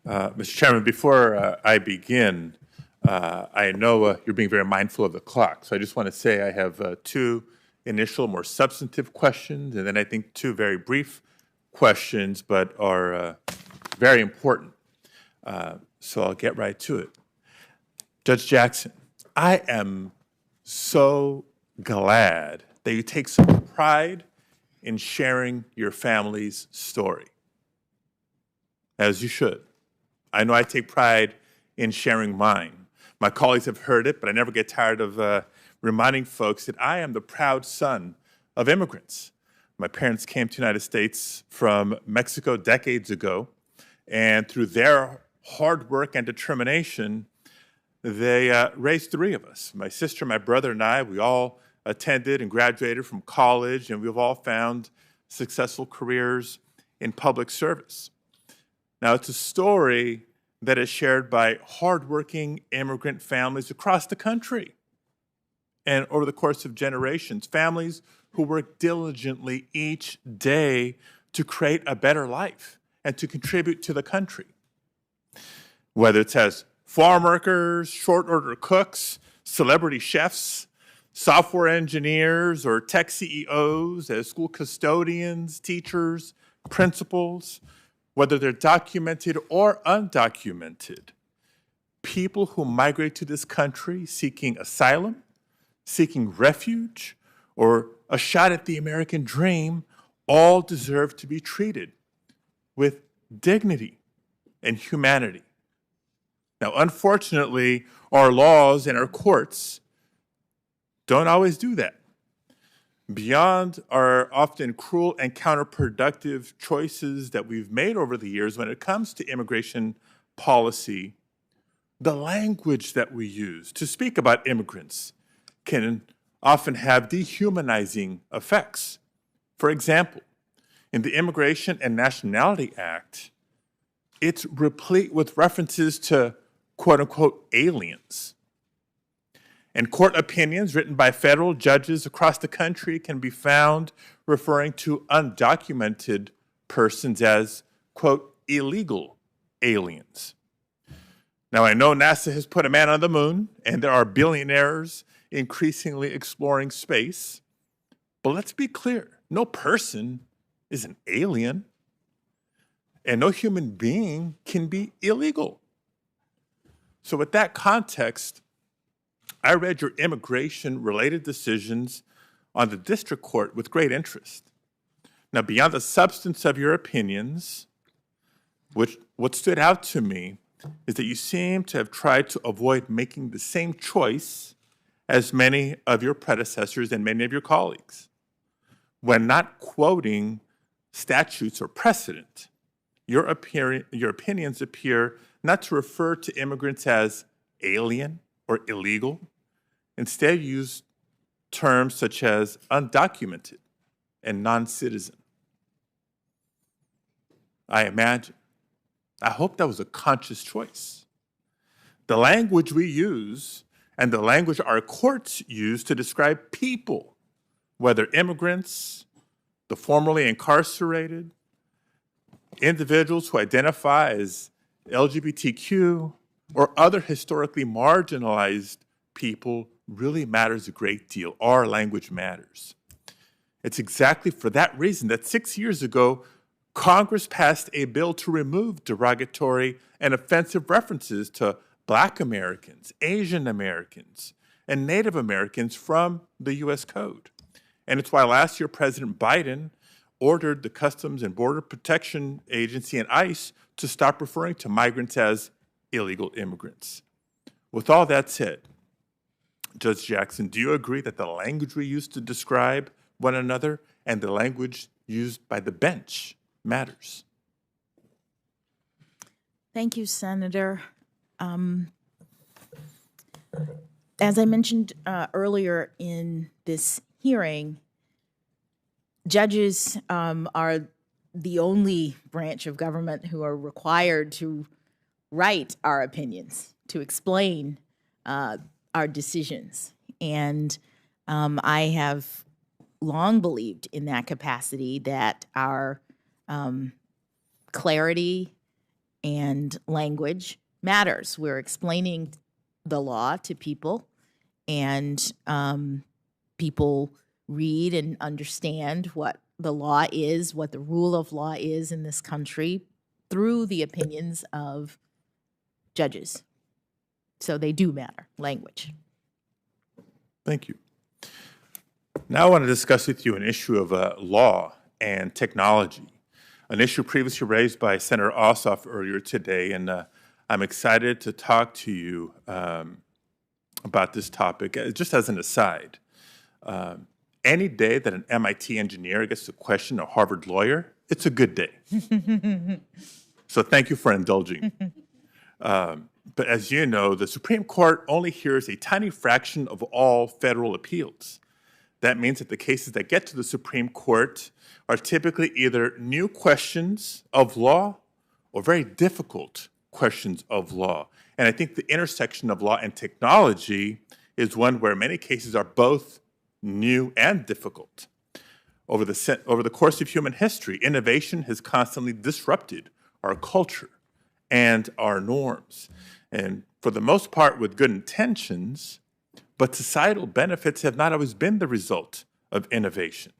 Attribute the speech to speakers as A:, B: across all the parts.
A: Mr. Chairman, before I begin, I know you're being very mindful of the clock, so I just want to say I have two initial, more substantive questions, and then I think two very brief questions, but are very important. So I'll get right to it. Judge Jackson, I am so glad that you take some pride in sharing your family's story, as you should. I know I take pride in sharing mine. My colleagues have heard it, but I never get tired of reminding folks that I am the proud son of immigrants. My parents came to the United States from Mexico decades ago, and through their hard work and determination, they raised three of us. My sister, my brother, and I, we all attended and graduated from college, and we've all found successful careers in public service. Now, it's a story that is shared by hardworking immigrant families across the country. And over the course of generations, families who work diligently each day to create a better life and to contribute to the country. Whether it's as farm workers, short order cooks, celebrity chefs, software engineers, or tech CEOs, as school custodians, teachers, principals, whether they're documented or undocumented, people who migrate to this country seeking asylum, seeking refuge, or a shot at the American dream, all deserve to be treated with dignity and humanity. Now, unfortunately, our laws and our courts don't always do that. Beyond our often cruel and counterproductive choices that we've made over the years when it comes to immigration policy, the language that we use to speak about immigrants can often have dehumanizing effects. For example, in the Immigration and Nationality Act, it's replete with references to quote-unquote aliens. And court opinions written by federal judges across the country can be found referring to undocumented persons as, quote, illegal aliens. Now, I know NASA has put a man on the moon, and there are billionaires increasingly exploring space. But let's be clear, no person is an alien, and no human being can be illegal. So with that context, I read your immigration-related decisions on the district court with great interest. Now, beyond the substance of your opinions, what stood out to me is that you seem to have tried to avoid making the same choice as many of your predecessors and many of your colleagues. When not quoting statutes or precedent, your opinions appear not to refer to immigrants as alien or illegal. Instead, use terms such as undocumented and non-citizen. I hope that was a conscious choice. The language we use and the language our courts use to describe people, whether immigrants, the formerly incarcerated, individuals who identify as LGBTQ, or other historically marginalized people, really matters a great deal. Our language matters. It's exactly for that reason that 6 years ago, Congress passed a bill to remove derogatory and offensive references to Black Americans, Asian Americans, and Native Americans from the U.S. Code. And it's why last year President Biden ordered the Customs and Border Protection Agency and ICE to stop referring to migrants as illegal immigrants. With all that said, Judge Jackson, do you agree that the language we use to describe one another and the language used by the bench matters?
B: Thank you, Senator. As I mentioned earlier in this hearing, judges are the only branch of government who are required to write our opinions, to explain our decisions. And I have long believed in that capacity, that our clarity and language matters. We're explaining the law to people, and people read and understand what the law is, what the rule of law is in this country through the opinions of judges. So they do matter, language.
A: Thank you. Now I want to discuss with you an issue of law and technology, an issue previously raised by Senator Ossoff earlier today, and I'm excited to talk to you about this topic. Just as an aside, any day that an MIT engineer gets to question a Harvard lawyer, it's a good day. So thank you for indulging. But as you know, the Supreme Court only hears a tiny fraction of all federal appeals. That means that the cases that get to the Supreme Court are typically either new questions of law or very difficult questions of law. And I think the intersection of law and technology is one where many cases are both new and difficult. Over the course of human history, innovation has constantly disrupted our culture and our norms. And for the most part, with good intentions, but societal benefits have not always been the result of innovation.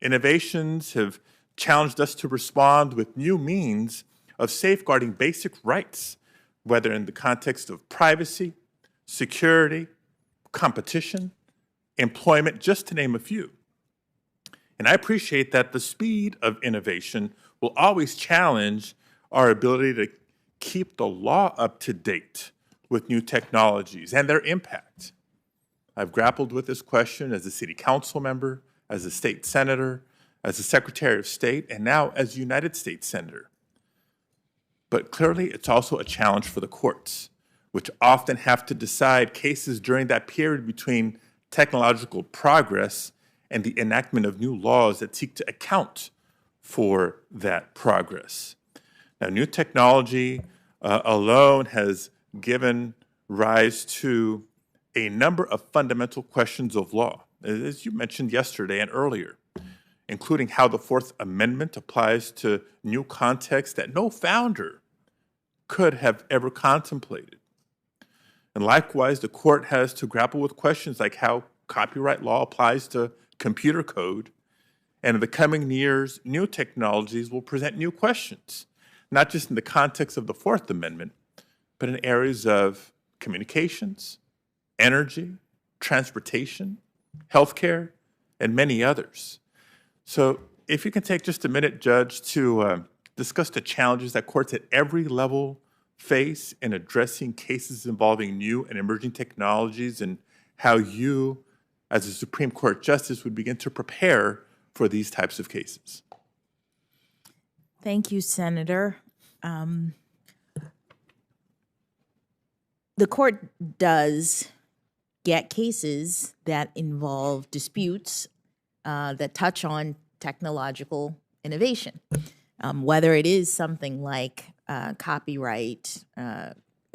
A: Innovations have challenged us to respond with new means of safeguarding basic rights, whether in the context of privacy, security, competition, employment, just to name a few. And I appreciate that the speed of innovation will always challenge our ability to keep the law up to date with new technologies and their impact. I've grappled with this question as a city council member, as a state senator, as a secretary of state, and now as a United States senator. But clearly, it's also a challenge for the courts, which often have to decide cases during that period between technological progress and the enactment of new laws that seek to account for that progress. Now, new technology alone has given rise to a number of fundamental questions of law, as you mentioned yesterday and earlier, including how the Fourth Amendment applies to new contexts that no founder could have ever contemplated. And likewise, the court has to grapple with questions like how copyright law applies to computer code. And in the coming years, new technologies will present new questions, not just in the context of the Fourth Amendment, but in areas of communications, energy, transportation, healthcare, and many others. So if you can take just a minute, Judge, to discuss the challenges that courts at every level face in addressing cases involving new and emerging technologies, and how you, as a Supreme Court justice, would begin to prepare for these types of cases.
B: Thank you, Senator. The court does get cases that involve disputes that touch on technological innovation, whether it is something like copyright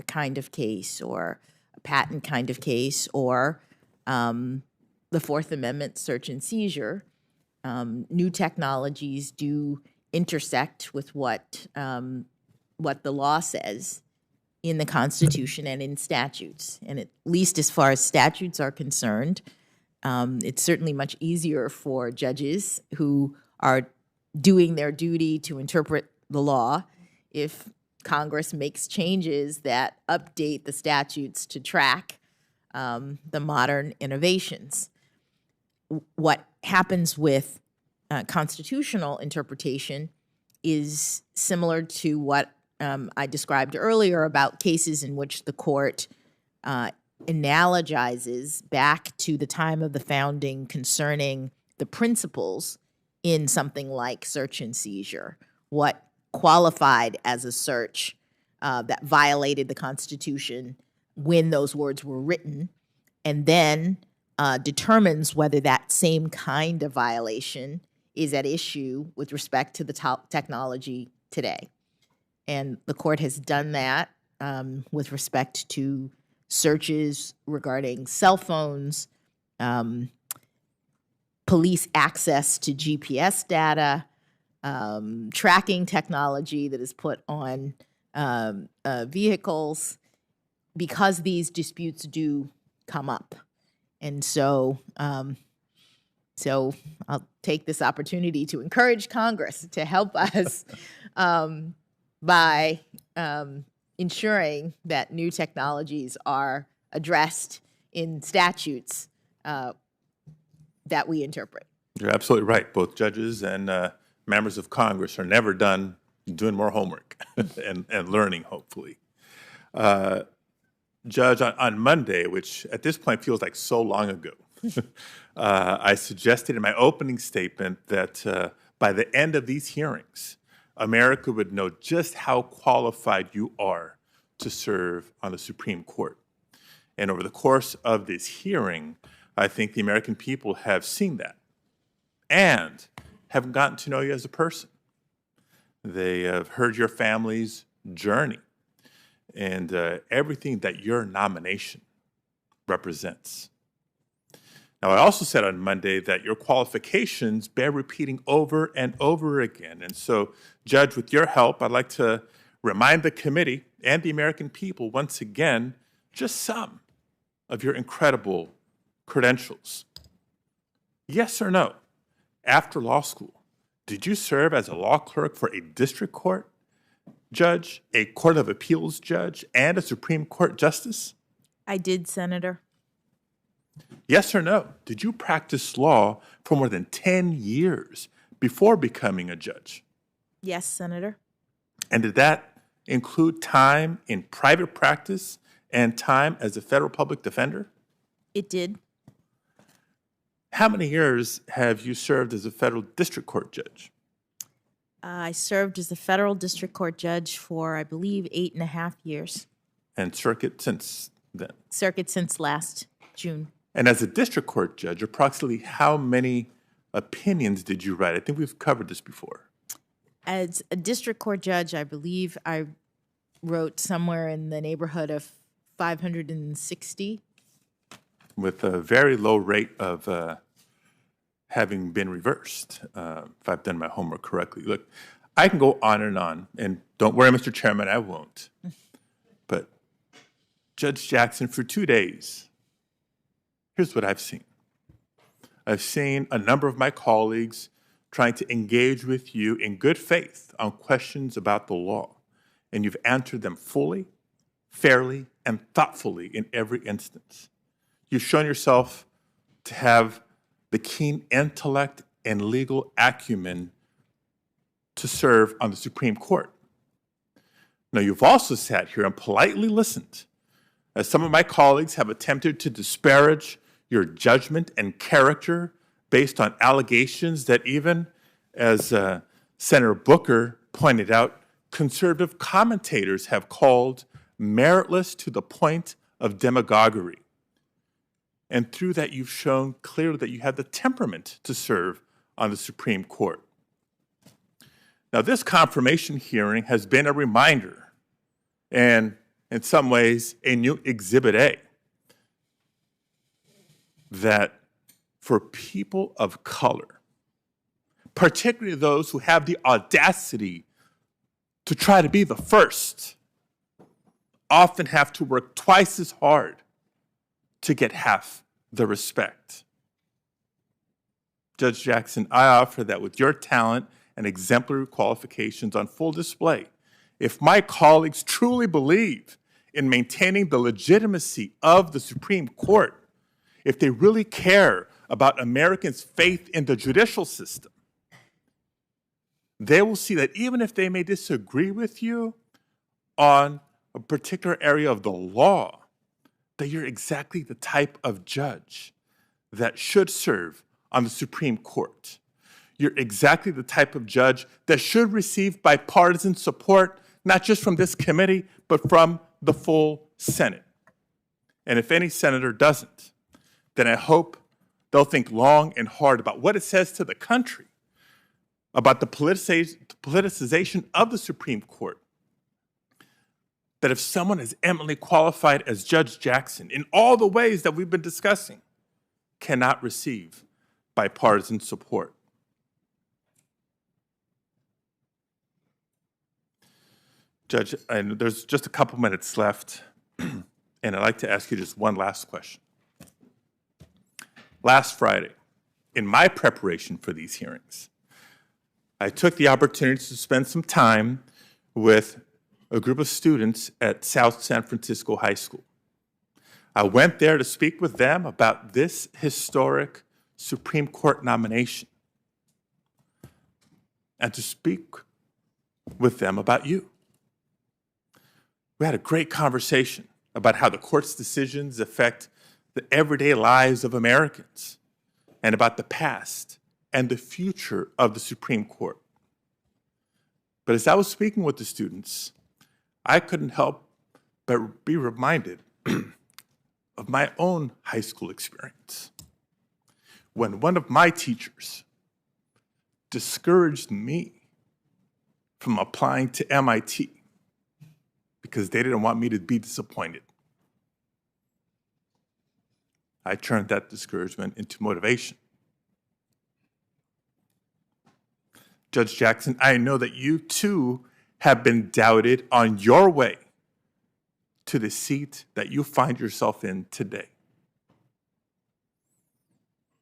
B: kind of case, or a patent kind of case, or the Fourth Amendment search and seizure. New technologies do intersect with what the law says in the Constitution and in statutes. And at least as far as statutes are concerned, it's certainly much easier for judges who are doing their duty to interpret the law if Congress makes changes that update the statutes to track the modern innovations. What happens with constitutional interpretation is similar to what I described earlier about cases in which the court analogizes back to the time of the founding concerning the principles in something like search and seizure, what qualified as a search that violated the Constitution when those words were written, and then determines whether that same kind of violation is at issue with respect to the technology today. And the court has done that with respect to searches regarding cell phones, police access to GPS data, tracking technology that is put on vehicles, because these disputes do come up. And so, so I'll take this opportunity to encourage Congress to help us by ensuring that new technologies are addressed in statutes that we interpret.
A: You're absolutely right. Both judges and members of Congress are never done doing more homework and learning, hopefully. Judge, on Monday, which at this point feels like so long ago, I suggested in my opening statement that by the end of these hearings, America would know just how qualified you are to serve on the Supreme Court. And over the course of this hearing, I think the American people have seen that and have gotten to know you as a person. They have heard your family's journey and everything that your nomination represents. Now, I also said on Monday that your qualifications bear repeating over and over again. And so, Judge, with your help, I'd like to remind the committee and the American people once again just some of your incredible credentials. Yes or no? After law school, did you serve as a law clerk for a district court judge, a court of appeals judge, and a Supreme Court justice?
B: I did, Senator.
A: Yes or no? Did you practice law for more than 10 years before becoming a judge?
B: Yes, Senator.
A: And did that include time in private practice and time as a federal public defender?
B: It did.
A: How many years have you served as a federal district court judge?
B: I served as a federal district court judge for, I believe, 8.5 years.
A: And circuit since then?
B: Circuit since last June.
A: And as a district court judge, approximately how many opinions did you write? I think we've covered this before.
B: As a district court judge, I believe I wrote somewhere in the neighborhood of 560.
A: With a very low rate of having been reversed, if I've done my homework correctly. Look, I can go on, and don't worry, Mr. Chairman, I won't. But Judge Jackson, for 2 days, here's what I've seen. I've seen a number of my colleagues trying to engage with you in good faith on questions about the law, and you've answered them fully, fairly, and thoughtfully in every instance. You've shown yourself to have the keen intellect and legal acumen to serve on the Supreme Court. Now, you've also sat here and politely listened as some of my colleagues have attempted to disparage your judgment and character based on allegations that even, as Senator Booker pointed out, conservative commentators have called meritless to the point of demagoguery. And through that, you've shown clearly that you have the temperament to serve on the Supreme Court. Now, this confirmation hearing has been a reminder, and in some ways, a new Exhibit A, that for people of color, particularly those who have the audacity to try to be the first, often have to work twice as hard to get half the respect. Judge Jackson, I offer that with your talent and exemplary qualifications on full display, if my colleagues truly believe in maintaining the legitimacy of the Supreme Court, if they really care about Americans' faith in the judicial system, they will see that even if they may disagree with you on a particular area of the law, that you're exactly the type of judge that should serve on the Supreme Court. You're exactly the type of judge that should receive bipartisan support, not just from this committee, but from the full Senate. And if any senator doesn't, then I hope they'll think long and hard about what it says to the country about the politicization of the Supreme Court. That if someone is eminently qualified as Judge Jackson in all the ways that we've been discussing, cannot receive bipartisan support. Judge, and there's just a couple minutes left, and I'd like to ask you just one last question. Last Friday, in my preparation for these hearings, I took the opportunity to spend some time with a group of students at South San Francisco High School. I went there to speak with them about this historic Supreme Court nomination and to speak with them about you. We had a great conversation about how the court's decisions affect the everyday lives of Americans and about the past and the future of the Supreme Court. But as I was speaking with the students, I couldn't help but be reminded of my own high school experience when one of my teachers discouraged me from applying to MIT because they didn't want me to be disappointed. I turned that discouragement into motivation. Judge Jackson, I know that you too have been doubted on your way to the seat that you find yourself in today.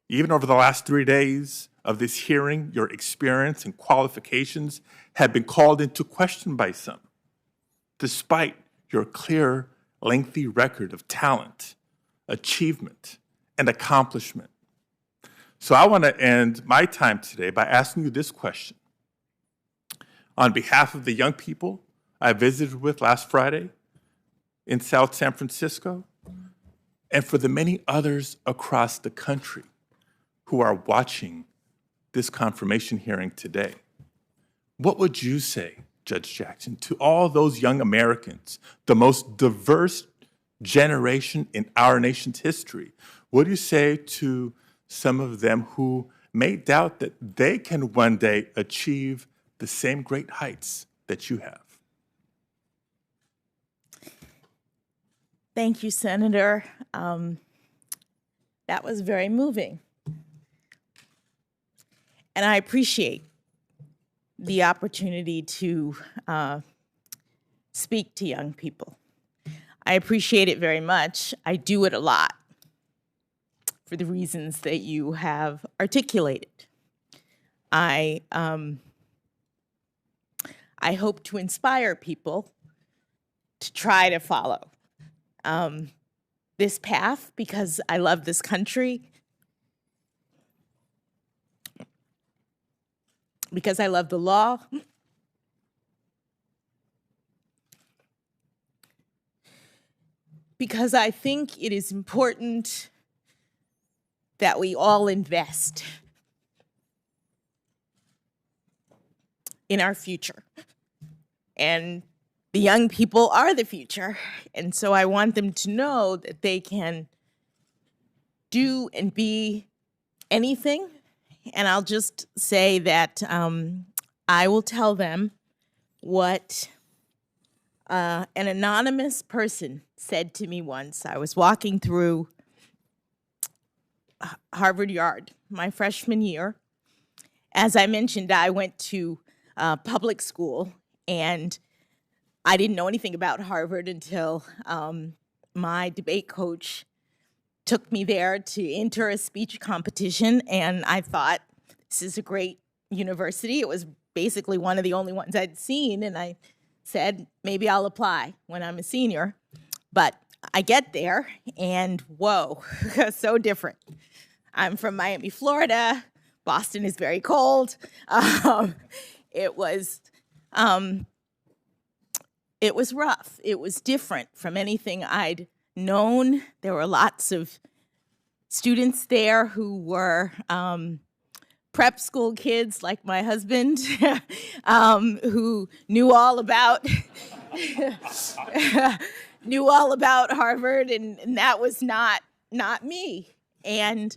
A: Even over the last 3 days of this hearing, your experience and qualifications have been called into question by some, despite your clear, lengthy record of talent, achievement, and accomplishment. So I want to end my time today by asking you this question. On behalf of the young people I visited with last Friday in South San Francisco, and for the many others across the country who are watching this confirmation hearing today, what would you say, Judge Jackson, to all those young Americans, the most diverse generation in our nation's history? What do you say to some of them who may doubt that they can one day achieve the same great heights that you have?
B: Thank you, Senator. That was very moving. And I appreciate the opportunity to speak to young people. I appreciate it very much. I do it a lot for the reasons that you have articulated. I hope to inspire people to try to follow this path because I love this country, because I love the law, because I think it is important that we all invest in our future. And the young people are the future. And so I want them to know that they can do and be anything. And I'll just say that I will tell them what an anonymous person said to me once. I was walking through Harvard Yard my freshman year. As I mentioned, I went to public school, and I didn't know anything about Harvard until my debate coach took me there to enter a speech competition, and I thought, this is a great university. It was basically one of the only ones I'd seen, and I said, maybe I'll apply when I'm a senior. But I get there, and whoa, so different. I'm from Miami, Florida. Boston is very cold. It was rough. It was different from anything I'd known. There were lots of students there who were prep school kids like my husband, who knew all about Harvard, and that was not me. And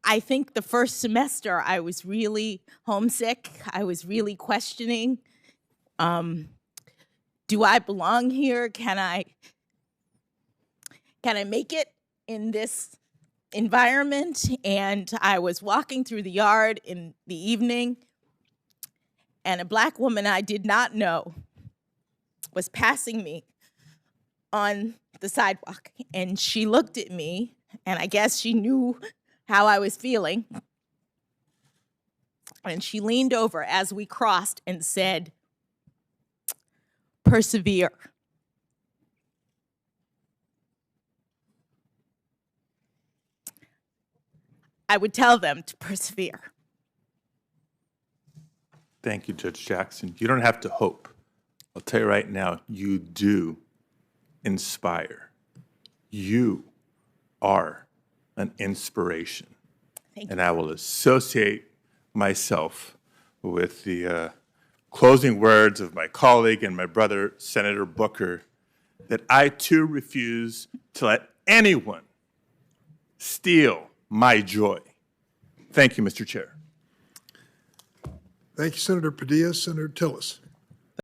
B: I think the first semester I was really homesick. I was really questioning, do I belong here? Can I make it in this environment? And I was walking through the yard in the evening, and a Black woman I did not know was passing me on the sidewalk, and she looked at me, and I guess she knew how I was feeling. And she leaned over as we crossed and said, "Persevere." I would tell them to persevere.
A: Thank you, Judge Jackson. You don't have to hope. I'll tell you right now, you do inspire. You are an inspiration.
B: Thank you.
A: And I will associate myself with the closing words of my colleague and my brother, Senator Booker, that I too refuse to let anyone steal my joy. Thank you, Mr. Chair.
C: Thank you, Senator Padilla. Senator Tillis.